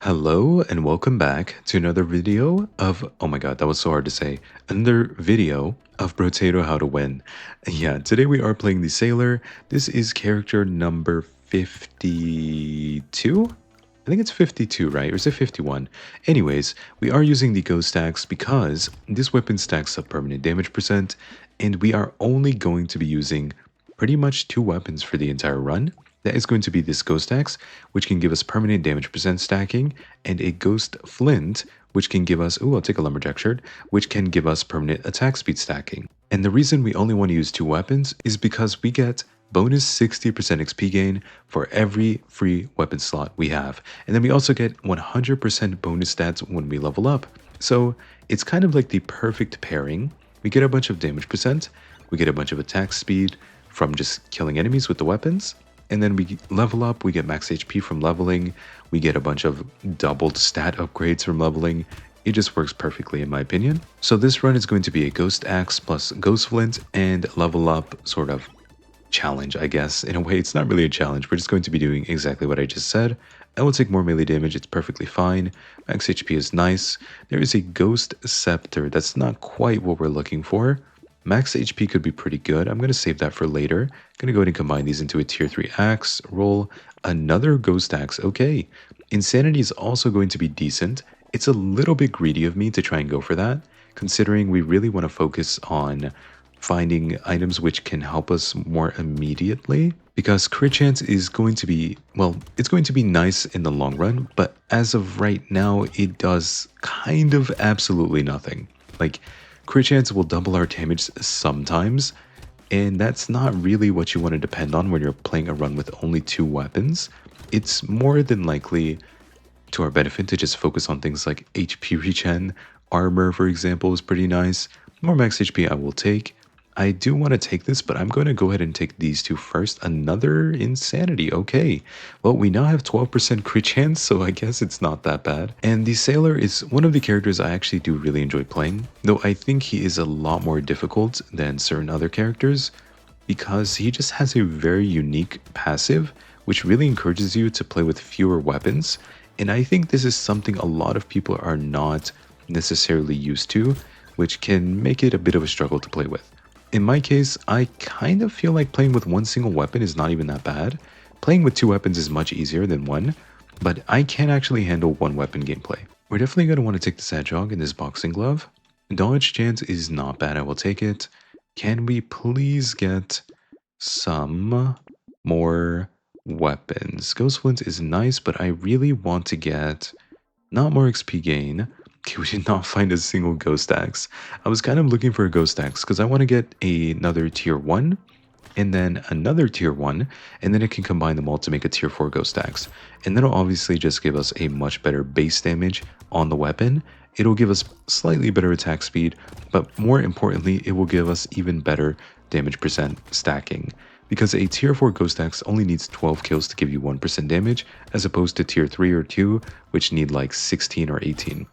Hello and welcome back to another video of, oh my god, that was so hard to say, another video of Potato How to Win. Yeah, today we are playing the Sailor. This is character number 52? I think it's 52, right? Or is it 51? Anyways, we are using the Ghost Stacks because this weapon stacks up permanent damage percent, and we are only going to be using pretty much two weapons for the entire run. That is going to be this Ghost Axe, which can give us permanent damage percent stacking, and a Ghost Flint, which can give us, ooh, I'll take a Lumberjack shirt, which can give us permanent attack speed stacking. And the reason we only want to use two weapons is because we get bonus 60% XP gain for every free weapon slot we have. And then we also get 100% bonus stats when we level up. So it's kind of like the perfect pairing. We get a bunch of damage percent, we get a bunch of attack speed from just killing enemies with the weapons, and then we level up, we get max HP from leveling, we get a bunch of doubled stat upgrades from leveling. It just works perfectly in my opinion. So this run is going to be a Ghost Axe plus Ghost Flint and level up sort of challenge, I guess. In a way, it's not really a challenge. We're just going to be doing exactly what I just said. I will take more melee damage, it's perfectly fine. Max HP is nice. There is a Ghost Scepter. That's not quite what we're looking for. Max HP could be pretty good. I'm going to save that for later. I'm going to go ahead and combine these into a tier 3 axe, roll another Ghost Axe. Okay, Insanity is also going to be decent. It's a little bit greedy of me to try and go for that, considering we really want to focus on finding items which can help us more immediately, because crit chance is going to be, well, it's going to be nice in the long run, but as of right now, it does kind of absolutely nothing. Like, crit chance will double our damage sometimes, and that's not really what you want to depend on when you're playing a run with only two weapons. It's more than likely to our benefit to just focus on things like HP regen. Armor, for example, is pretty nice. More max HP I will take. I do want to take this, but I'm going to go ahead and take these two first. Another Insanity. Okay. Well, we now have 12% crit chance, so I guess it's not that bad. And the Sailor is one of the characters I actually do really enjoy playing, though I think he is a lot more difficult than certain other characters because he just has a very unique passive, which really encourages you to play with fewer weapons. And I think this is something a lot of people are not necessarily used to, which can make it a bit of a struggle to play with. In my case, I kind of feel like playing with one single weapon is not even that bad. Playing with two weapons is much easier than one, but I can actually handle one weapon gameplay. We're definitely going to want to take this Hedgehog and this Boxing Glove. Dodge chance is not bad, I will take it. Can we please get some more weapons? Ghost Flint is nice, but I really want to get not more XP gain. Okay, we did not find a single Ghost Axe. I was kind of looking for a Ghost Axe because I want to get another tier 1 and then another tier 1, and then it can combine them all to make a tier 4 Ghost Axe. And that'll obviously just give us a much better base damage on the weapon. It'll give us slightly better attack speed, but more importantly, it will give us even better damage percent stacking, because a tier 4 Ghost Axe only needs 12 kills to give you 1% damage, as opposed to tier 3 or 2, which need like 16 or 18.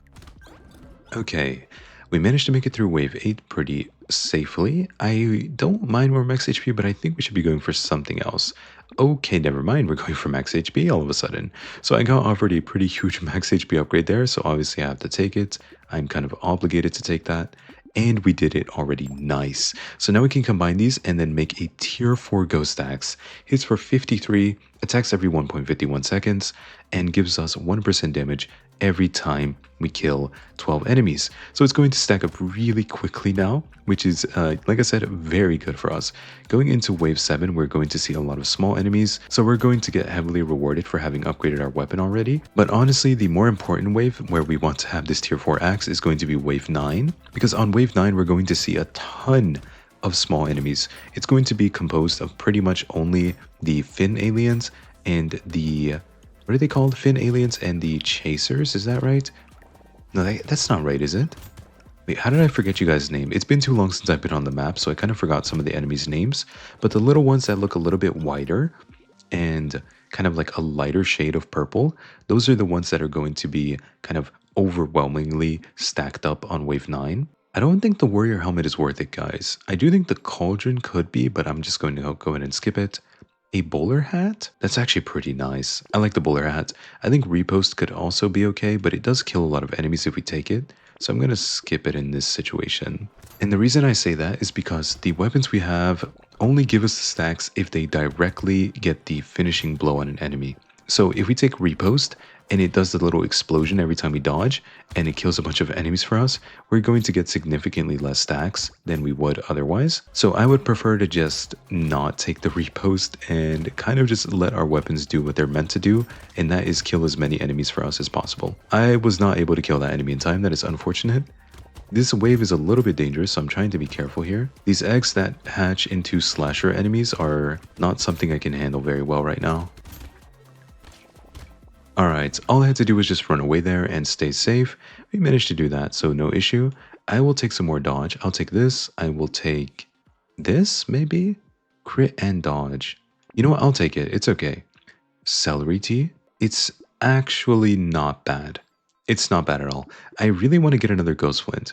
Okay, we managed to make it through wave 8 pretty safely. I don't mind more max HP, but I think we should be going for something else. Okay, never mind, we're going for max HP all of a sudden. So I got offered a pretty huge max HP upgrade there, so obviously I have to take it. I'm kind of obligated to take that. And we did it already. Nice. So now we can combine these and then make a tier 4 Ghost Axe. Hits for 53, attacks every 1.51 seconds, and gives us 1% damage every time we kill 12 enemies. So it's going to stack up really quickly now, which is, like I said, very good for us. Going into wave 7, we're going to see a lot of small enemies, so we're going to get heavily rewarded for having upgraded our weapon already. But honestly, the more important wave where we want to have this tier 4 axe is going to be wave 9, because on wave 9, we're going to see a ton of small enemies. It's going to be composed of pretty much only the fin aliens and the, what are they called? Fin aliens and the chasers, is that right? No, that's not right, is it? Wait, how did I forget you guys' name? It's been too long since I've been on the map, so I kind of forgot some of the enemies' names. But the little ones that look a little bit wider and kind of like a lighter shade of purple, those are the ones that are going to be kind of overwhelmingly stacked up on wave 9. I don't think the warrior helmet is worth it, guys. I do think the cauldron could be, but I'm just going to go ahead and skip it. A bowler hat? That's actually pretty nice. I like the bowler hat. I think repost could also be okay, but it does kill a lot of enemies if we take it. So I'm going to skip it in this situation. And the reason I say that is because the weapons we have only give us the stacks if they directly get the finishing blow on an enemy. So if we take repost and it does the little explosion every time we dodge and it kills a bunch of enemies for us, we're going to get significantly less stacks than we would otherwise. So I would prefer to just not take the repost and kind of just let our weapons do what they're meant to do, and that is kill as many enemies for us as possible. I was not able to kill that enemy in time. That is unfortunate. This wave is a little bit dangerous, so I'm trying to be careful here. These eggs that hatch into slasher enemies are not something I can handle very well right now. Alright, all I had to do was just run away there and stay safe. We managed to do that, so no issue. I will take some more dodge. I'll take this. I will take this, maybe? Crit and dodge. You know what? I'll take it. It's okay. Celery tea? It's actually not bad. It's not bad at all. I really want to get another ghost flint.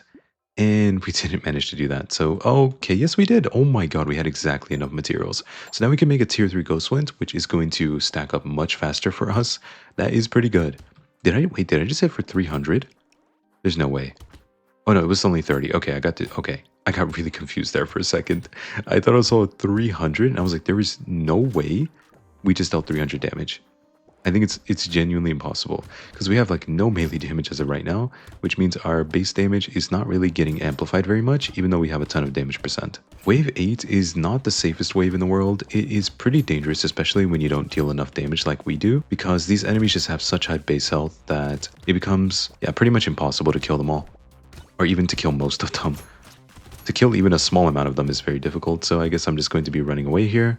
And we didn't manage to do that. So, okay, yes, we did. Oh my god, we had exactly enough materials. So now we can make a tier 3 ghost flint, which is going to stack up much faster for us. That is pretty good. Wait, did I just hit for 300? There's no way. Oh no, it was only 30. Okay, I got really confused there for a second. I thought I saw 300, and I was like, there is no way we just dealt 300 damage. I think it's genuinely impossible because we have like no melee damage as of right now, which means our base damage is not really getting amplified very much, even though we have a ton of damage percent. Wave 8 is not the safest wave in the world. It is pretty dangerous, especially when you don't deal enough damage like we do, because these enemies just have such high base health that it becomes, yeah, pretty much impossible to kill them all, or even to kill most of them. To kill even a small amount of them is very difficult, so I guess I'm just going to be running away here.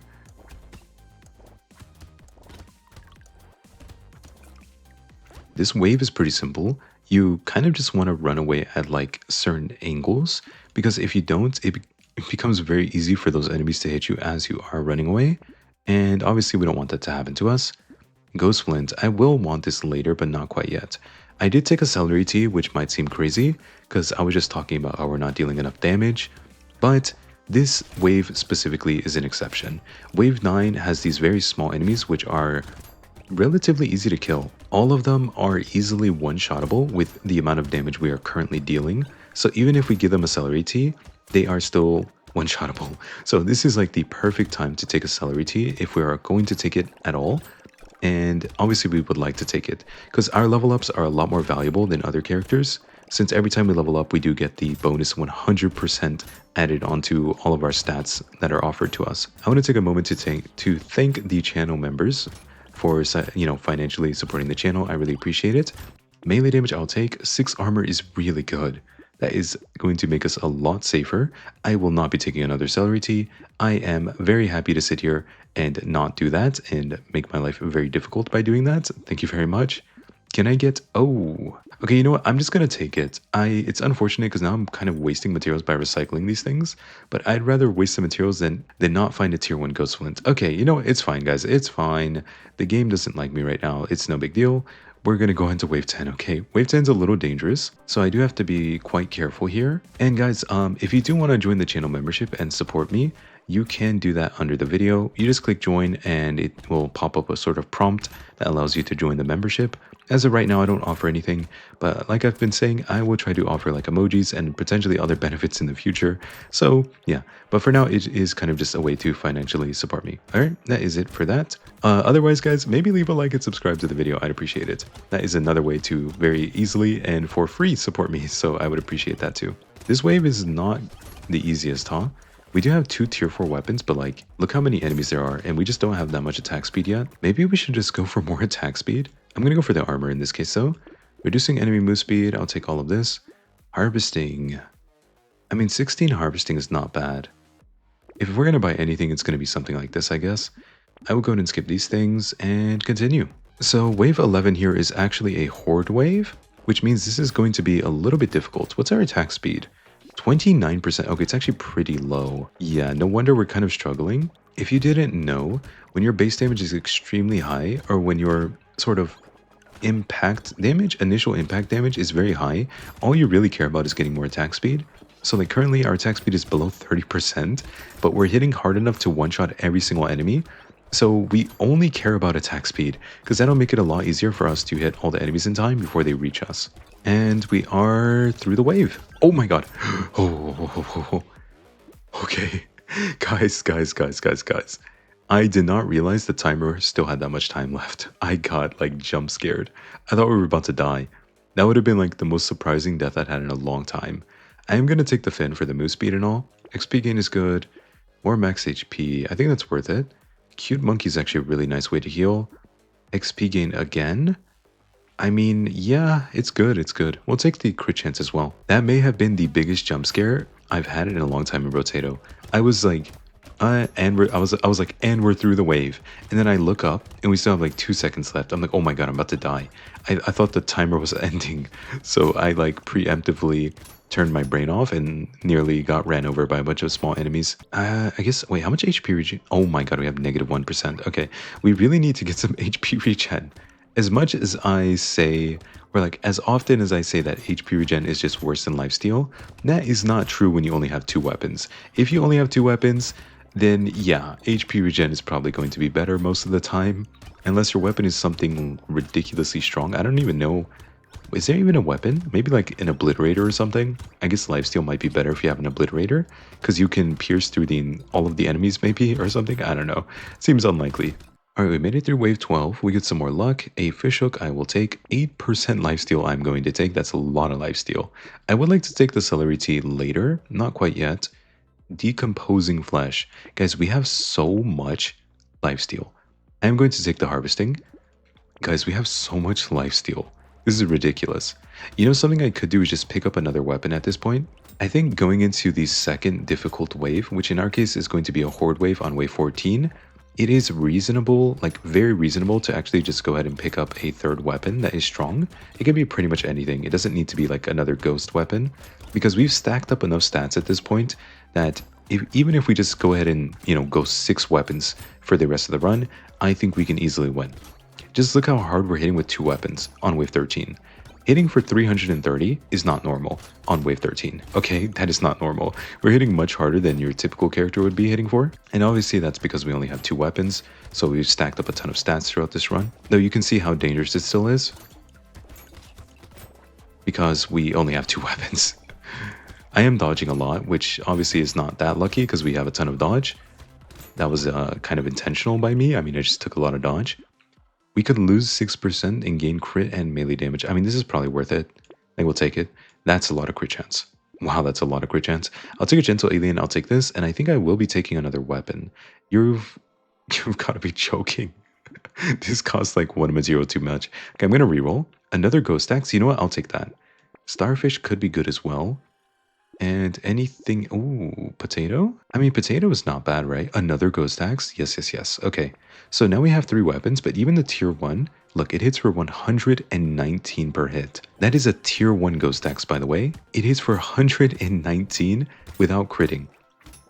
This wave is pretty simple. You kind of just want to run away at like certain angles, because if you don't, it becomes very easy for those enemies to hit you as you are running away. And obviously we don't want that to happen to us. Ghost Flint, I will want this later, but not quite yet. I did take a celery tea, which might seem crazy, because I was just talking about how we're not dealing enough damage, but this wave specifically is an exception. Wave 9 has these very small enemies, which are relatively easy to kill. All of them are easily one-shottable with the amount of damage we are currently dealing. So even if we give them a celery tea, they are still one-shottable. So this is like the perfect time to take a celery tea if we are going to take it at all. And obviously we would like to take it because our level ups are a lot more valuable than other characters, since every time we level up we do get the bonus 100% added onto all of our stats that are offered to us. I want to take a moment to thank the channel members for, you know, financially supporting the channel. I really appreciate it. Melee damage I'll take. 6 armor is really good. That is going to make us a lot safer. I will not be taking another celery tea. I am very happy to sit here and not do that and make my life very difficult by doing that. Thank you very much. Can I get... Oh, okay, you know what? I'm just going to take it. It's unfortunate because now I'm kind of wasting materials by recycling these things, but I'd rather waste the materials than not find a tier 1 ghost flint. Okay, you know what? It's fine, guys. It's fine. The game doesn't like me right now. It's no big deal. We're going to go into wave 10, okay? Wave 10 is a little dangerous, so I do have to be quite careful here. And guys, if you do want to join the channel membership and support me, you can do that under the video. You just click join and it will pop up a sort of prompt that allows you to join the membership. As of right now, I don't offer anything, but like I've been saying, I will try to offer like emojis and potentially other benefits in the future. So yeah, but for now, it is kind of just a way to financially support me. All right, that is it for that. Otherwise, guys, maybe leave a like and subscribe to the video. I'd appreciate it. That is another way to very easily and for free support me, so I would appreciate that too. This wave is not the easiest, huh? We do have 2 tier 4 weapons, but like, look how many enemies there are, and we just don't have that much attack speed yet. Maybe we should just go for more attack speed. I'm gonna go for the armor in this case though. Reducing enemy move speed, I'll take all of this. Harvesting. I mean, 16 harvesting is not bad. If we're gonna buy anything, it's gonna be something like this, I guess. I will go ahead and skip these things and continue. So wave 11 here is actually a horde wave, which means this is going to be a little bit difficult. What's our attack speed? 29%. Okay, it's actually pretty low. Yeah, no wonder we're kind of struggling. If you didn't know, when your base damage is extremely high, or when your sort of initial impact damage is very high, all you really care about is getting more attack speed. So like currently our attack speed is below 30%, but we're hitting hard enough to one-shot every single enemy. So we only care about attack speed, because that'll make it a lot easier for us to hit all the enemies in time before they reach us. And we are through the wave. Oh my god. Oh, okay. Guys. I did not realize the timer still had that much time left. I got like jump scared. I thought we were about to die. That would have been like the most surprising death I'd had in a long time. I am going to take the Fin for the move speed and all. XP gain is good. More max HP. I think that's worth it. Cute Monkey is actually a really nice way to heal. XP gain again. I mean, yeah, it's good, it's good. We'll take the crit chance as well. That may have been the biggest jump scare I've had in a long time in Rotato. I was like, I was like, and we're through the wave. And then I look up and we still have like 2 seconds left. I'm like, oh my god, I'm about to die. I thought the timer was ending. So I like preemptively turned my brain off and nearly got ran over by a bunch of small enemies. I guess, wait, how much HP regen? Oh my god, we have negative 1%. Okay, we really need to get some HP regen. As much as I say, or like as often as I say that HP regen is just worse than lifesteal, that is not true when you only have 2 weapons. If you only have 2 weapons, then yeah, HP regen is probably going to be better most of the time. Unless your weapon is something ridiculously strong. I don't even know. Is there even a weapon? Maybe like an obliterator or something? I guess lifesteal might be better if you have an obliterator, because you can pierce through all of the enemies maybe or something. I don't know. Seems unlikely. Alright, we made it through wave 12. We get some more luck. A fishhook I will take. 8% lifesteal I'm going to take. That's a lot of lifesteal. I would like to take the celery tea later. Not quite yet. Decomposing flesh. Guys, we have so much lifesteal. I'm going to take the harvesting. Guys, we have so much lifesteal. This is ridiculous. You know, something I could do is just pick up another weapon at this point. I think going into the second difficult wave, which in our case is going to be a horde wave on wave 14, it is reasonable, like very reasonable, to actually just go ahead and pick up a third weapon that is strong. It can be pretty much anything. It doesn't need to be like another ghost weapon, because we've stacked up enough stats at this point that even if we just go ahead and, you know, go 6 weapons for the rest of the run, I think we can easily win. Just look how hard we're hitting with 2 weapons on wave 13. Hitting for 330 is not normal on wave 13. Okay, that is not normal. We're hitting much harder than your typical character would be hitting for. And obviously that's because we only have 2 weapons, so we've stacked up a ton of stats throughout this run. Though you can see how dangerous it still is, because we only have 2 weapons. I am dodging a lot, which obviously is not that lucky because we have a ton of dodge. That was kind of intentional by me. I mean, I just took a lot of dodge. We could lose 6% and gain crit and melee damage. I mean, this is probably worth it. I think we'll take it. That's a lot of crit chance. Wow, that's a lot of crit chance. I'll take a gentle alien. I'll take this, and I think I will be taking another weapon. You've got to be joking. This costs like 1 material too much. Okay, I'm gonna reroll another ghost axe. You know what? I'll take that. Starfish could be good as well. And anything... Ooh, potato? I mean, potato is not bad, right? Another ghost axe? Yes. Okay. So now we have 3 weapons, but even the tier 1... Look, it hits for 119 per hit. That is a tier 1 ghost axe, by the way. It hits for 119 without critting.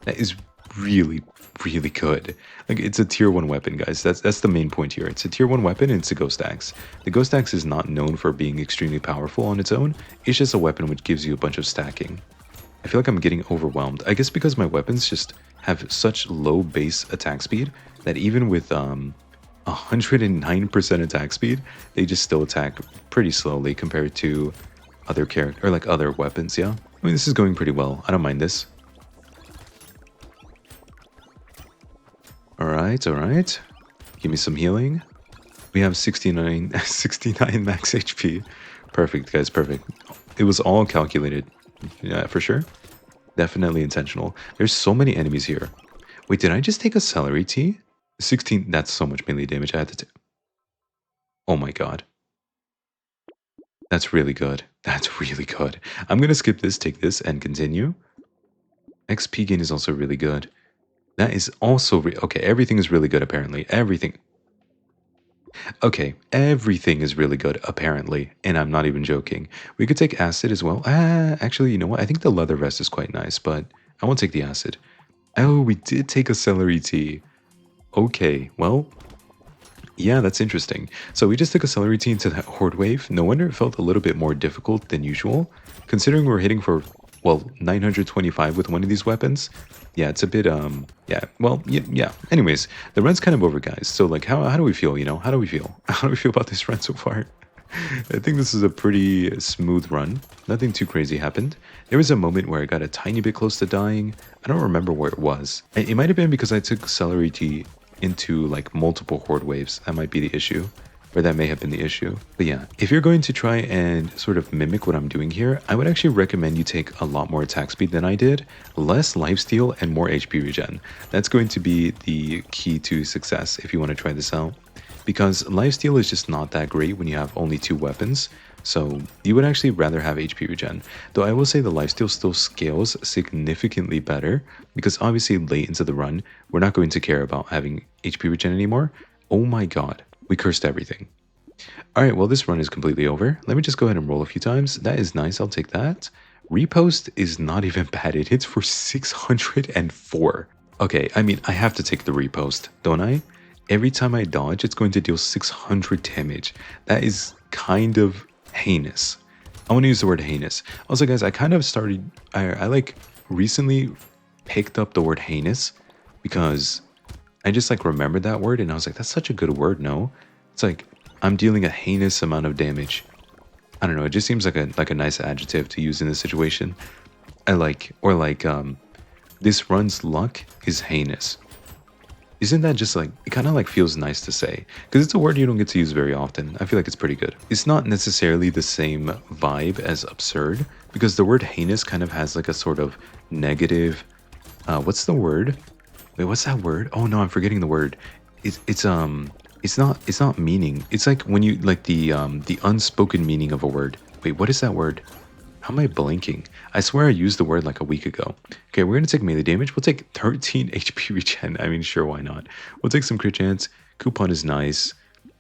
That is really, really good. Like, it's a tier 1 weapon, guys. That's the main point here. It's a tier 1 weapon and it's a ghost axe. The ghost axe is not known for being extremely powerful on its own. It's just a weapon which gives you a bunch of stacking. I feel like I'm getting overwhelmed. I guess because my weapons just have such low base attack speed that even with 109% attack speed, they just still attack pretty slowly compared to other other weapons, yeah? I mean, this is going pretty well. I don't mind this. Alright. Give me some healing. We have 69 max HP. Perfect, guys, perfect. It was all calculated. Yeah, for sure. Definitely intentional. There's so many enemies here. Wait, did I just take a celery tea? 16, that's so much melee damage I had to take. Oh my god. That's really good. That's really good. I'm gonna skip this, take this, and continue. XP gain is also really good. That is also... okay, everything is really good, apparently. Everything... okay, everything is really good, apparently, and I'm not even joking. We could take acid as well. Actually, you know what? I think the leather vest is quite nice, but I won't take the acid. Oh, we did take a celery tea. Okay, well, yeah, that's interesting. So we just took a celery tea into that horde wave. No wonder it felt a little bit more difficult than usual, considering we're hitting for well, 925 with one of these weapons. Yeah, it's a bit, yeah, well, yeah. Anyways, the run's kind of over, guys. So, like, how do we feel, you know? How do we feel? How do we feel about this run so far? I think this is a pretty smooth run. Nothing too crazy happened. There was a moment where I got a tiny bit close to dying. I don't remember where it was. It might have been because I took celery tea into like multiple horde waves. That might be the issue. Or that may have been the issue. But yeah, if you're going to try and sort of mimic what I'm doing here, I would actually recommend you take a lot more attack speed than I did, less lifesteal, and more HP regen. That's going to be the key to success if you want to try this out. Because lifesteal is just not that great when you have only 2 weapons, so you would actually rather have HP regen. Though I will say the lifesteal still scales significantly better, because obviously late into the run, we're not going to care about having HP regen anymore. Oh my god, we cursed everything. Alright, well this run is completely over. Let me just go ahead and roll a few times. That is nice, I'll take that. Repost is not even bad, it hits for 604. Okay, I mean, I have to take the repost, don't I? Every time I dodge, it's going to deal 600 damage. That is kind of heinous. I want to use the word heinous. Also, guys, I kind of started... I like recently picked up the word heinous because I just like remembered that word and I was like, that's such a good word, no? It's like, I'm dealing a heinous amount of damage. I don't know, it just seems like a nice adjective to use in this situation. This run's luck is heinous. Isn't that just like, it kind of like feels nice to say, because it's a word you don't get to use very often. I feel like it's pretty good. It's not necessarily the same vibe as absurd, because the word heinous kind of has like a sort of negative, what's the word? Wait, what's that word? Oh no, I'm forgetting the word. It's not meaning. It's like when you, like the unspoken meaning of a word. Wait, what is that word? How am I blinking? I swear I used the word like a week ago. Okay, we're going to take melee damage. We'll take 13 HP regen. I mean, sure, why not? We'll take some crit chance. Coupon is nice.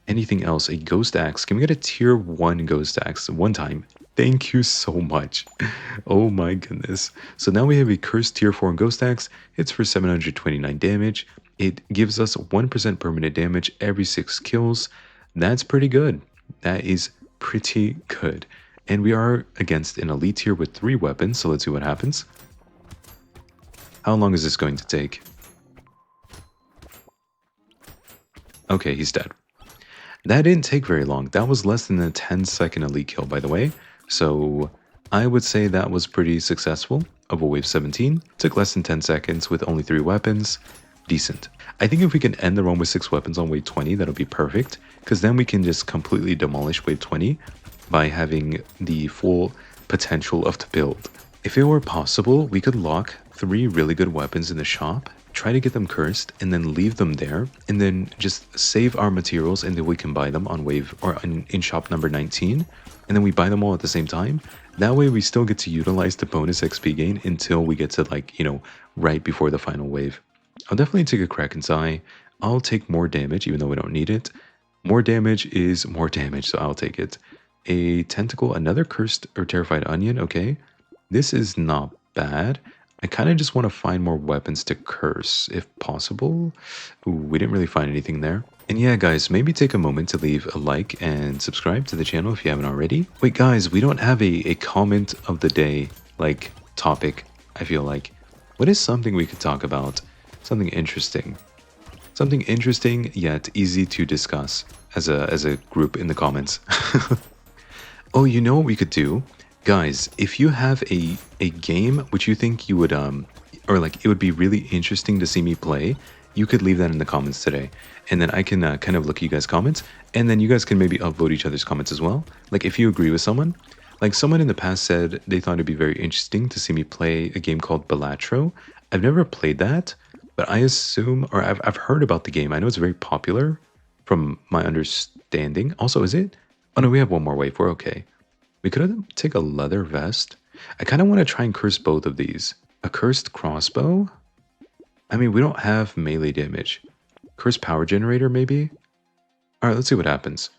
Anything else? A ghost axe. Can we get a tier 1 ghost axe one time? Thank you so much. Oh my goodness. So now we have a cursed tier 4 ghost axe. It's for 729 damage. It gives us 1% permanent damage every 6 kills. That's pretty good. That is pretty good. And we are against an elite tier with 3 weapons, so let's see what happens. How long is this going to take? Okay, he's dead. That didn't take very long. That was less than a 10-second elite kill, by the way. So I would say that was pretty successful of a wave 17. Took less than 10 seconds with only 3 weapons. Decent. I think if we can end the run with 6 weapons on wave 20, that'll be perfect, because then we can just completely demolish wave 20 by having the full potential of the build. If it were possible, we could lock 3 really good weapons in the shop, try to get them cursed, and then leave them there, and then just save our materials, and then we can buy them on wave or in shop number 19, and then we buy them all at the same time. That way we still get to utilize the bonus XP gain until we get to, like, you know, right before the final wave. I'll definitely take a Kraken's Eye. I'll take more damage even though we don't need it. More damage is more damage, so I'll take it. A tentacle, another cursed or terrified onion. Okay, this is not bad. I kind of just want to find more weapons to curse if possible. Ooh, we didn't really find anything there. And yeah, guys, maybe take a moment to leave a like and subscribe to the channel if you haven't already. Wait, guys, we don't have a comment of the day, like, topic, I feel like. What is something we could talk about? Something interesting. Something interesting yet easy to discuss as a group in the comments. Oh, you know what we could do? Guys, if you have a game which you think you would, or like it would be really interesting to see me play, you could leave that in the comments today. And then I can kind of look at you guys' comments, and then you guys can maybe upvote each other's comments as well. Like if you agree with someone, like someone in the past said they thought it'd be very interesting to see me play a game called Balatro. I've never played that, but I assume, or I've heard about the game. I know it's very popular from my understanding. Also, is it? Oh no, we have one more wave. We're okay. We could take a leather vest. I kind of want to try and curse both of these. A cursed crossbow? I mean, we don't have melee damage. Cursed power generator, maybe? Alright, let's see what happens.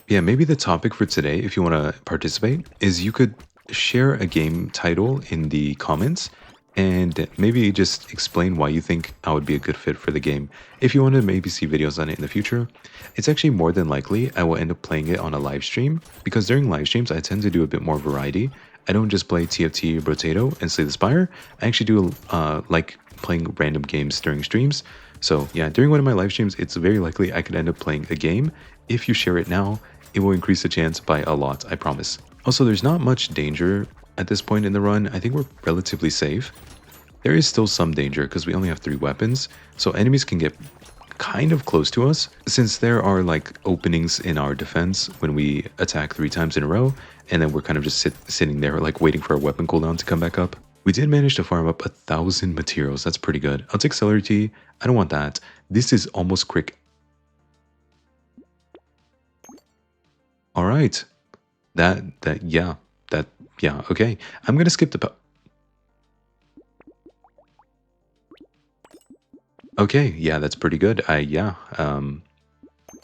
Yeah, maybe the topic for today, if you want to participate, is you could share a game title in the comments and maybe just explain why you think I would be a good fit for the game. If you want to maybe see videos on it in the future, it's actually more than likely I will end up playing it on a live stream, because during live streams I tend to do a bit more variety. I don't just play TFT Potato and Slay the Spire. I actually do like playing random games during streams. So yeah, during one of my live streams, it's very likely I could end up playing a game. If you share it now, it will increase the chance by a lot, I promise. Also, there's not much danger at this point in the run. I think we're relatively safe. There is still some danger because we only have 3 weapons, so enemies can get kind of close to us since there are like openings in our defense when we attack 3 times in a row, and then we're kind of just sitting there like waiting for our weapon cooldown to come back up. We did manage to farm up 1,000 materials. That's pretty good. I'll take celery tea. I don't want that. This is almost quick. All right. Yeah. Okay. I'm gonna skip the. Okay, yeah, that's pretty good. Yeah.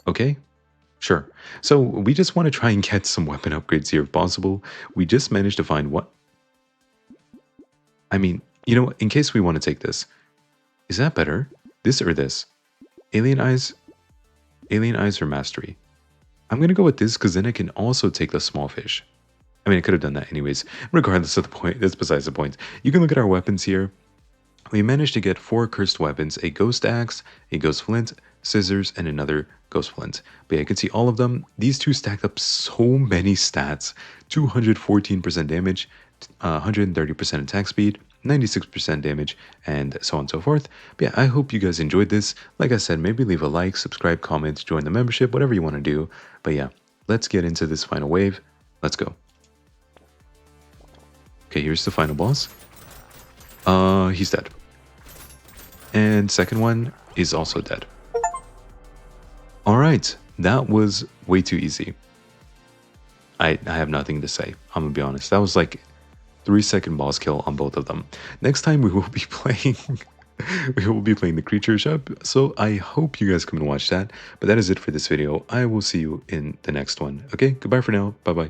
Okay, sure. So we just want to try and get some weapon upgrades here if possible. We just managed to find what? I mean, in case we want to take this, is that better? This or this? Alien eyes, alien eyes or mastery? I'm gonna go with this because then I can also take the small fish. I mean, I could have done that anyways. Regardless of the point, that's besides the point. You can look at our weapons here. We managed to get 4 cursed weapons, a ghost axe, a ghost flint, scissors, and another ghost flint. But yeah, you can see all of them. These two stacked up so many stats. 214% damage, 130% attack speed, 96% damage, and so on and so forth. But yeah, I hope you guys enjoyed this. Like I said, maybe leave a like, subscribe, comment, join the membership, whatever you want to do. But yeah, let's get into this final wave. Let's go. Okay, here's the final boss. He's dead. And second one is also dead. Alright, that was way too easy. I have nothing to say, I'm gonna be honest. That was like 3-second boss kill on both of them. Next time we will be playing the creature shop, so I hope you guys come and watch that. But that is it for this video. I will see you in the next one. Okay, goodbye for now. Bye bye.